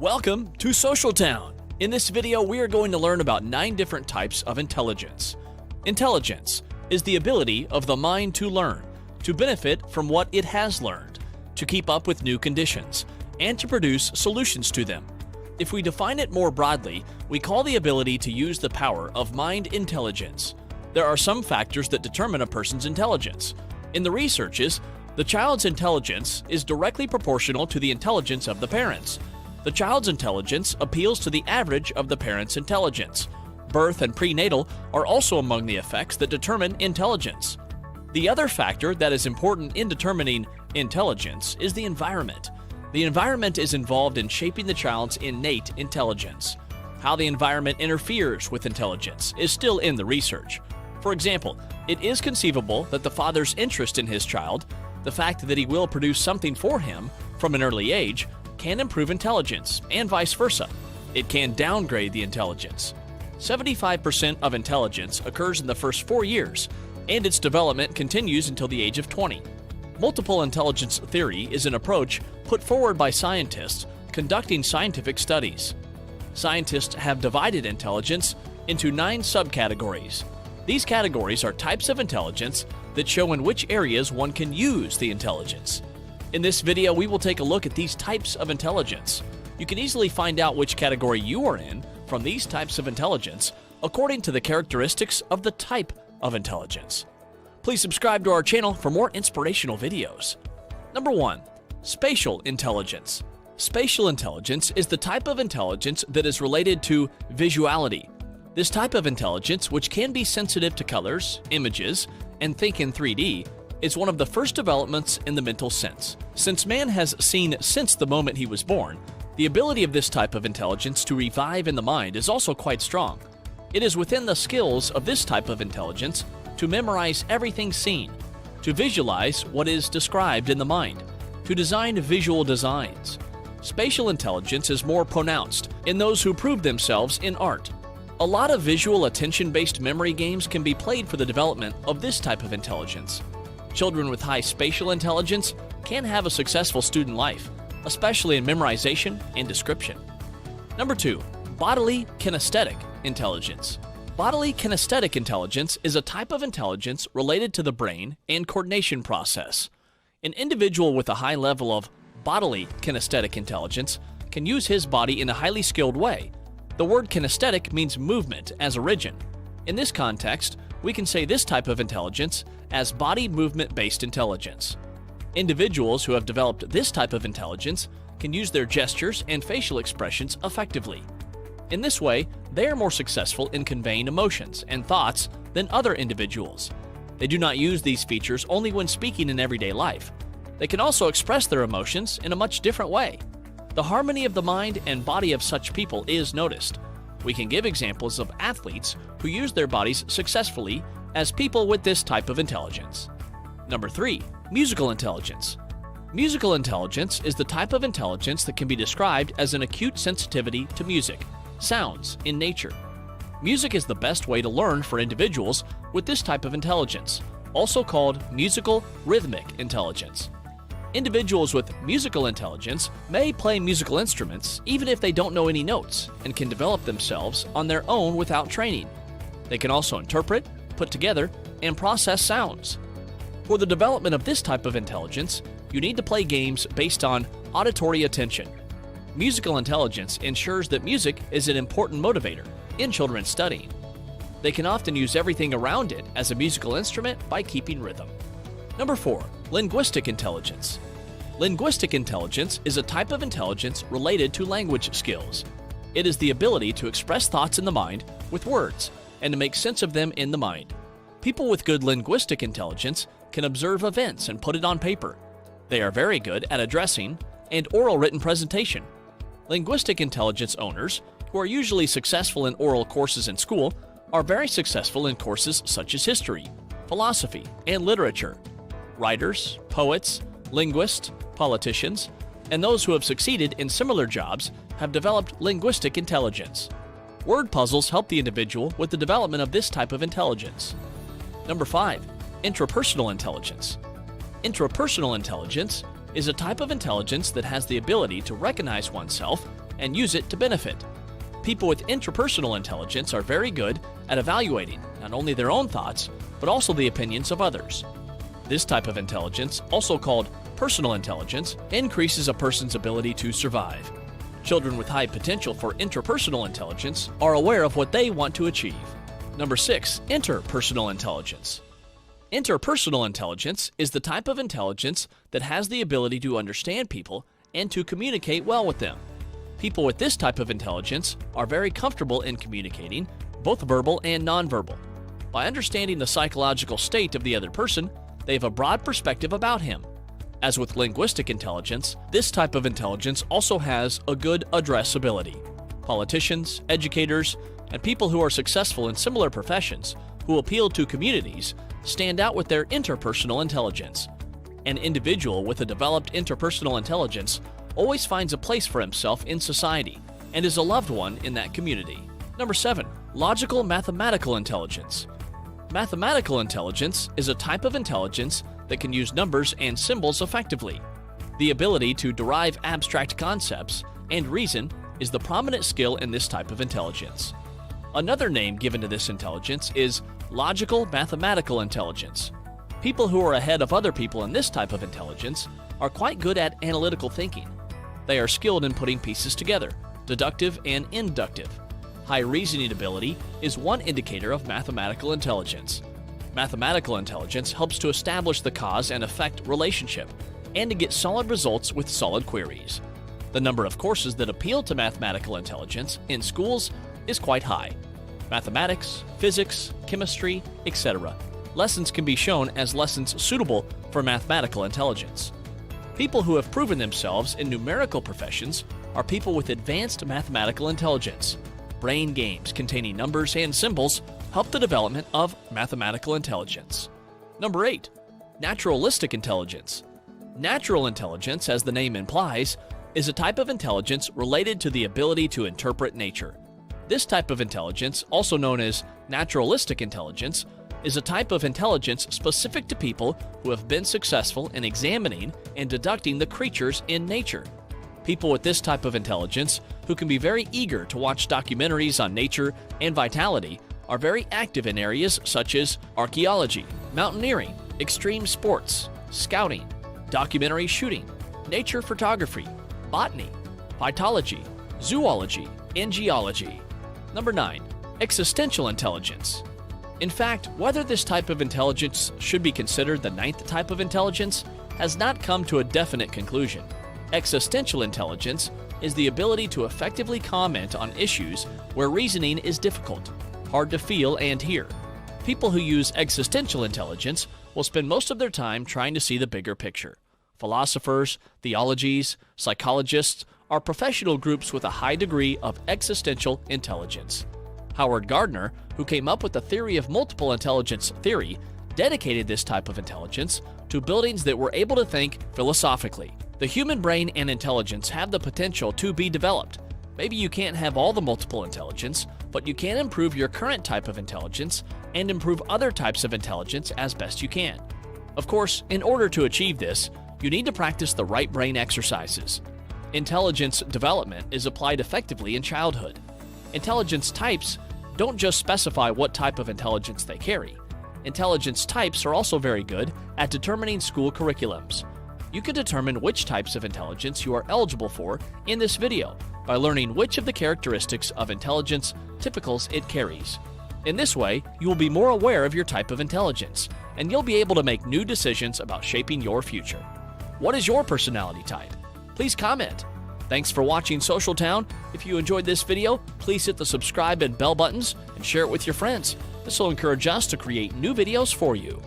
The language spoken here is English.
Welcome to Social Town. In this video, we are going to learn about 9 different types of intelligence. Intelligence is the ability of the mind to learn, to benefit from what it has learned, to keep up with new conditions, and to produce solutions to them. If we define it more broadly, we call the ability to use the power of mind intelligence. There are some factors that determine a person's intelligence. In the researches, the child's intelligence is directly proportional to the intelligence of the parents. The child's intelligence appeals to the average of the parent's intelligence. Birth and prenatal are also among the effects that determine intelligence. The other factor that is important in determining intelligence is the environment. The environment is involved in shaping the child's innate intelligence. How the environment interferes with intelligence is still in the research. For example, it is conceivable that the father's interest in his child, the fact that he will produce something for him from an early age, can improve intelligence, and vice versa. It can downgrade the intelligence. 75% of intelligence occurs in the first 4 years, and its development continues until the age of 20. Multiple intelligence theory is an approach put forward by scientists conducting scientific studies. Scientists have divided intelligence into 9 subcategories. These categories are types of intelligence that show in which areas one can use the intelligence. In this video, we will take a look at these types of intelligence. You can easily find out which category you are in from these types of intelligence according to the characteristics of the type of intelligence. Please subscribe to our channel for more inspirational videos. Number 1. Spatial Intelligence. Spatial intelligence is the type of intelligence that is related to visuality. This type of intelligence, which can be sensitive to colors, images, and think in 3D, is one of the first developments in the mental sense. Since man has seen since the moment he was born, the ability of this type of intelligence to revive in the mind is also quite strong. It is within the skills of this type of intelligence to memorize everything seen, to visualize what is described in the mind, to design visual designs. Spatial intelligence is more pronounced in those who prove themselves in art. A lot of visual attention-based memory games can be played for the development of this type of intelligence. Children with high spatial intelligence can have a successful student life, especially in memorization and description. Number 2. Bodily Kinesthetic Intelligence. Bodily kinesthetic intelligence is a type of intelligence related to the brain and coordination process. An individual with a high level of bodily kinesthetic intelligence can use his body in a highly skilled way. The word kinesthetic means movement as origin. In this context, we can say this type of intelligence as body movement-based intelligence. Individuals who have developed this type of intelligence can use their gestures and facial expressions effectively. In this way, they are more successful in conveying emotions and thoughts than other individuals. They do not use these features only when speaking in everyday life. They can also express their emotions in a much different way. The harmony of the mind and body of such people is noticed. We can give examples of athletes who use their bodies successfully as people with this type of intelligence. Number 3. Musical Intelligence. Musical intelligence is the type of intelligence that can be described as an acute sensitivity to music, sounds in nature. Music is the best way to learn for individuals with this type of intelligence, also called musical rhythmic intelligence. Individuals with musical intelligence may play musical instruments even if they don't know any notes and can develop themselves on their own without training. They can also interpret, put together, and process sounds. For the development of this type of intelligence, you need to play games based on auditory attention. Musical intelligence ensures that music is an important motivator in children's studying. They can often use everything around it as a musical instrument by keeping rhythm. Number 4. Linguistic Intelligence. Linguistic intelligence is a type of intelligence related to language skills. It is the ability to express thoughts in the mind with words and to make sense of them in the mind. People with good linguistic intelligence can observe events and put it on paper. They are very good at addressing and oral written presentation. Linguistic intelligence owners, who are usually successful in oral courses in school, are very successful in courses such as history, philosophy, and literature. Writers, poets, linguists, politicians, and those who have succeeded in similar jobs have developed linguistic intelligence. Word puzzles help the individual with the development of this type of intelligence. Number 5. Intrapersonal Intelligence. Intrapersonal intelligence is a type of intelligence that has the ability to recognize oneself and use it to benefit. People with interpersonal intelligence are very good at evaluating not only their own thoughts, but also the opinions of others. This type of intelligence, also called personal intelligence, increases a person's ability to survive. Children with high potential for interpersonal intelligence are aware of what they want to achieve. Number 6, interpersonal intelligence. Interpersonal intelligence is the type of intelligence that has the ability to understand people and to communicate well with them. People with this type of intelligence are very comfortable in communicating, both verbal and nonverbal. By understanding the psychological state of the other person, they have a broad perspective about him. As with linguistic intelligence, this type of intelligence also has a good addressability. Politicians, educators, and people who are successful in similar professions who appeal to communities stand out with their interpersonal intelligence. An individual with a developed interpersonal intelligence always finds a place for himself in society and is a loved one in that community. Number 7, logical mathematical intelligence. Mathematical intelligence is a type of intelligence that can use numbers and symbols effectively. The ability to derive abstract concepts and reason is the prominent skill in this type of intelligence. Another name given to this intelligence is logical mathematical intelligence. People who are ahead of other people in this type of intelligence are quite good at analytical thinking. They are skilled in putting pieces together, deductive and inductive. High reasoning ability is one indicator of mathematical intelligence. Mathematical intelligence helps to establish the cause and effect relationship and to get solid results with solid queries. The number of courses that appeal to mathematical intelligence in schools is quite high. Mathematics, physics, chemistry, etc. Lessons can be shown as lessons suitable for mathematical intelligence. People who have proven themselves in numerical professions are people with advanced mathematical intelligence. Brain games containing numbers and symbols help the development of mathematical intelligence. Number 8, naturalistic intelligence. Natural intelligence, as the name implies, is a type of intelligence related to the ability to interpret nature. This type of intelligence, also known as naturalistic intelligence, is a type of intelligence specific to people who have been successful in examining and deducting the creatures in nature. People with this type of intelligence, who can be very eager to watch documentaries on nature and vitality, are very active in areas such as archaeology, mountaineering, extreme sports, scouting, documentary shooting, nature photography, botany, phytology, zoology, and geology. Number 9, existential intelligence. In fact, whether this type of intelligence should be considered the 9th type of intelligence has not come to a definite conclusion. Existential intelligence is the ability to effectively comment on issues where reasoning is difficult, hard to feel and hear. People who use existential intelligence will spend most of their time trying to see the bigger picture. Philosophers, theologies, psychologists are professional groups with a high degree of existential intelligence. Howard Gardner, who came up with the theory of multiple intelligence theory, dedicated this type of intelligence to buildings that were able to think philosophically. The human brain and intelligence have the potential to be developed. Maybe you can't have all the multiple intelligence, but you can improve your current type of intelligence and improve other types of intelligence as best you can. Of course, in order to achieve this, you need to practice the right brain exercises. Intelligence development is applied effectively in childhood. Intelligence types don't just specify what type of intelligence they carry. Intelligence types are also very good at determining school curriculums. You can determine which types of intelligence you are eligible for in this video by learning which of the characteristics of intelligence typicals it carries. In this way, you will be more aware of your type of intelligence, and you'll be able to make new decisions about shaping your future. What is your personality type? Please comment. Thanks for watching Social Town. If you enjoyed this video, please hit the subscribe and bell buttons and share it with your friends. This will encourage us to create new videos for you.